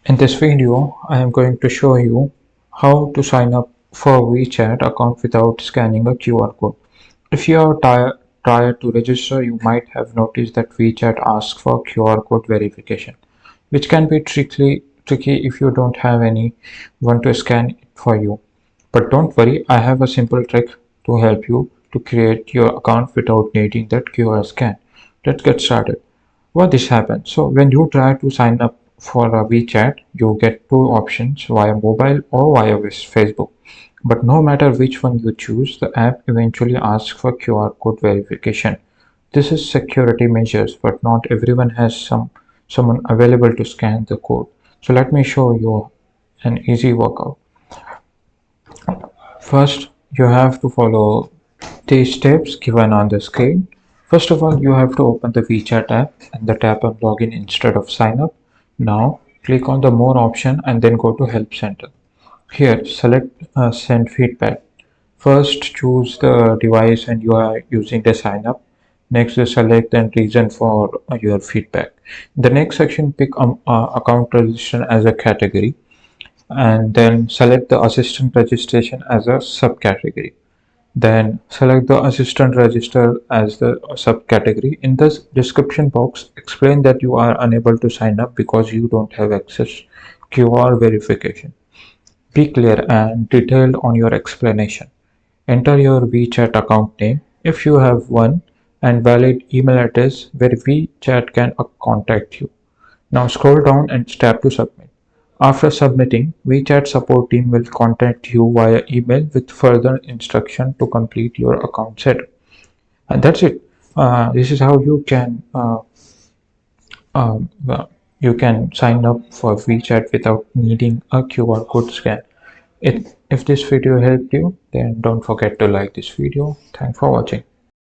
In this video, I am going to show you how to sign up for WeChat account without scanning a QR code. If you are tired to register, you might have noticed that WeChat asks for QR code verification, which can be tricky if you don't have anyone to scan it for you. But don't worry, I have a simple trick to help you to create your account without needing that QR scan. Let's get started. What this happens? So when you try to sign up for a WeChat, you get two options via mobile or via Facebook. But no matter which one you choose, the app eventually asks for QR code verification. This is security measures, but not everyone has someone available to scan the code. So let me show you an easy workout. First, you have to follow these steps given on the screen. First of all, you have to open the WeChat app and the tap on login instead of sign up. Now, click on the more option and then go to help center. Here, select send feedback. First, choose the device and you are using the sign up. Next, select the reason for your feedback. In the next section, pick account registration as a category and then select the assistant registration as a subcategory. Then select the assistant register as the subcategory. In the description box, explain that you are unable to sign up because you don't have access QR verification. Be clear and detailed on your explanation. Enter your WeChat account name if you have one and valid email address where WeChat can contact you. Now scroll down and tap to submit. After submitting, WeChat support team will contact you via email with further instruction to complete your account setup. And that's it. This is how you can sign up for WeChat without needing a QR code scan. If this video helped you, then don't forget to like this video. Thanks for watching.